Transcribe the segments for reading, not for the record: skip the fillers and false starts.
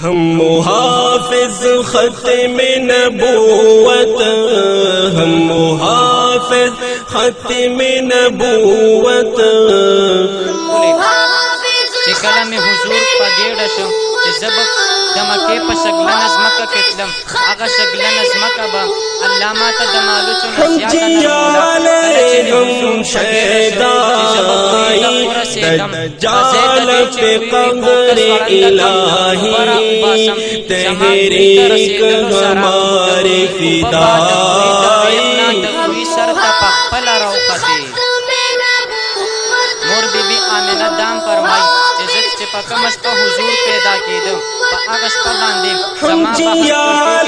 ہم محافظ ختم نبوت، ہم محافظ ختم نبوت. چې کله مې حضور په ګېډه شو چې زه به د مکې په شګلنه ځمکه کې تلم، هغه شګلنه ځمکه به الله ماته د مالوچو نه زیاته نرموله. کله چې مې حضور په ګېډه شو چې زه به کوی ته ورسېږم، غځېدل چې دوی کوکس خوړنده کړم، اوبه راوباسم، زما کوی ته رسېدلو سره په باده کوی د ویب نه د کوی سر ته په خپله راوختې. مور بی بی آمینه دام فرمای چې په کومه شپه حضور پیدا کېده، په هغه شپه باندې زما په هر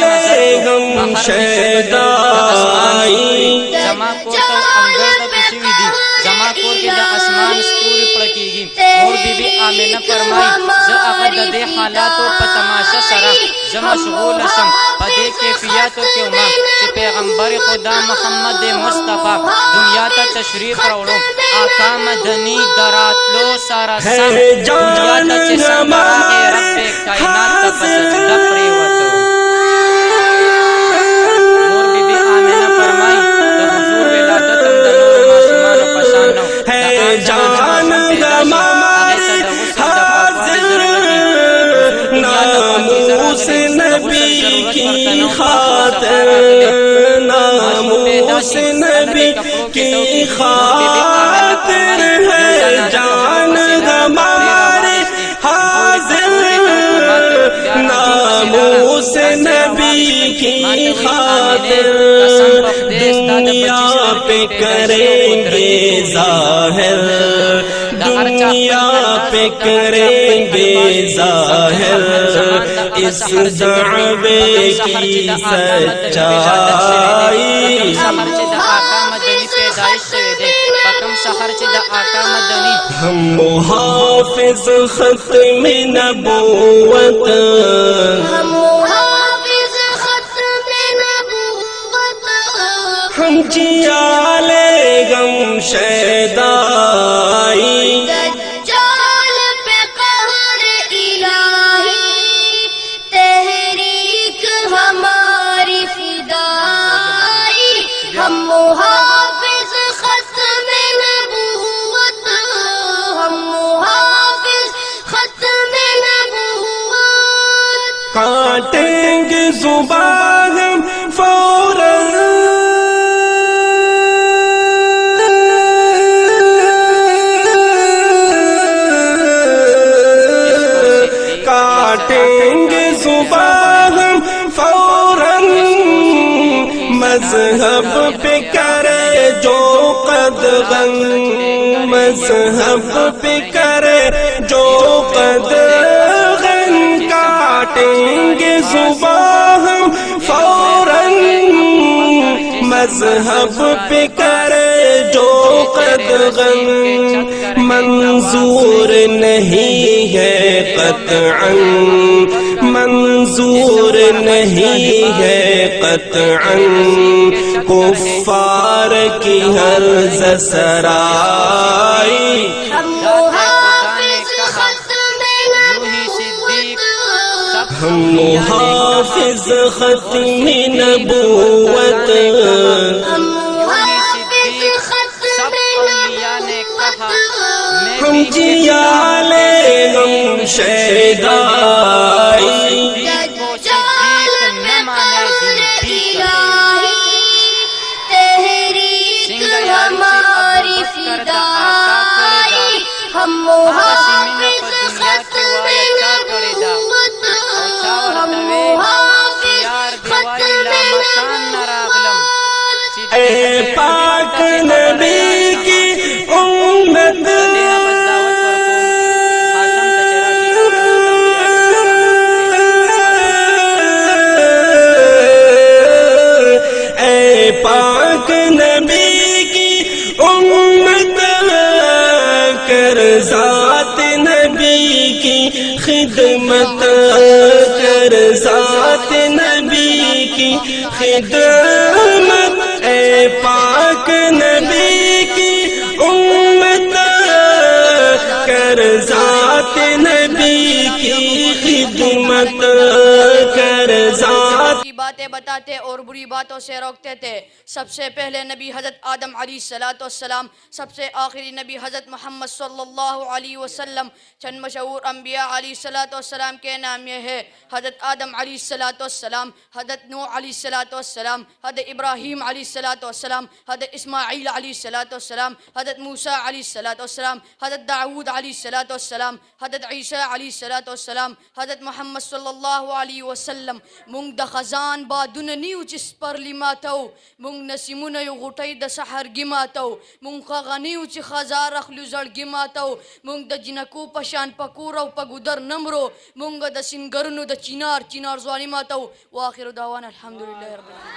زما کور ته انګړ ته کوشوي دي، زما کور کې د اسمان ستوري پړکېږي. مور بی بی آمینه فرمای زه هغه د دې حالاتو په تماشه سره زه مشغوله شم، په دې کیفیاتو کې ومه چې پیغمبر خدا محمد مصطفی دنیا ته تشریف راوړو. آقا مدنی دراتلو سره سم دنیا ته چې څنګه راغی رب کائنات ته په سجده پرېوته. مور بی بی آمینه فرمای د حضور ولادت هم د نورو ماشومانو په شان نه و. د هر چا چې ماشوم پیدا شي هغې ته د غسل د پاکوالي ضرورت وي. دنیا ته پاکیزه راغلې، د غسل ضرورت ورته نه و، پاک صفا راغلې. ماشوم پیدا شي ننه کپړو کې توکي. مور بی بی آمینه فرمای جان ہمارے حاضر، ناموس نبی کی خاطر دنیا پہ کریں گے ظاہر، دنیا پہ کریں گے ظاہر اس دعوے کی سچائی. ہم محافظ ختم نبوت، ہم محافظ ختم نبوت، ہم جیال غم شیدائی، دجال پہ قہر الہی تحریک ہماری فدائی. ہم محافظ ختم نبوت، ہم محافظ ختم نبوت. کاٹیں گے زبان ہم فوراً، کاٹیں گے زبان ہم فوراً، مذہب پہ کرے جو قدغن، مذہب پہ کرے جو قدغن. کاٹیں گے زبان ہم فوراً، مذہب پہ کرے جو قدغن. منظور نہیں ہے قطعاً، منظور نہیں ہے قطعاً کفار کی ہر زسرائی. ہم محافظ ختم نبوت، ہم محافظ ختم نبوت، ہم محافظ ختم نبوت، ہم جیال غم شیدائی. دجال پہ قہر الہی تحریک ہماری فدائی. ہم محافظ ختم نبوت، ہم محافظ ختم نبوت. اے پاک نبی کی امت، اے پاک نبی کی امت، کر ذات نبی کی خدمت، کر ذات نبی کی خدمت. اے پاک نبی کی امت، کر ذات نبی کی خدمت. مت کر ذات کی باتیں بتاتے اور بری باتوں سے روکتے تھے. سب سے پہلے نبی حضرت آدم علیہ السلام، سب سے آخری نبی حضرت محمد صلی اللہ علیہ وسلم. چند مشہور انبیاء علیہ السلام کے نام یہ ہے: حضرت آدم علیہ السلام، حضرت نوح علیہ السلام، حضرت ابراہیم علیہ السلام، حضرت اسماعیل علیہ السلام، حضرت موسیٰ علیہ السلام، حضرت داؤد علیہ السلام، حضرت عیسیٰ علیہ السلام، حضرت محمد صلی اللہ علیہ وسلم. مونگ د خزان بادونه نیو چې سپرلی ماتو، مونگ نسیمونه یو غوټۍ د سحرګي ماتو، مونگ هغه نیو چې خزار اخلو زړګي ماتو، مونگ د جنکو په شان په کور او په ګودر نمرو، مونگ د سنگرونو د چینار ځواني ماتو. واخر دعوانا الحمدلله رب العالمین.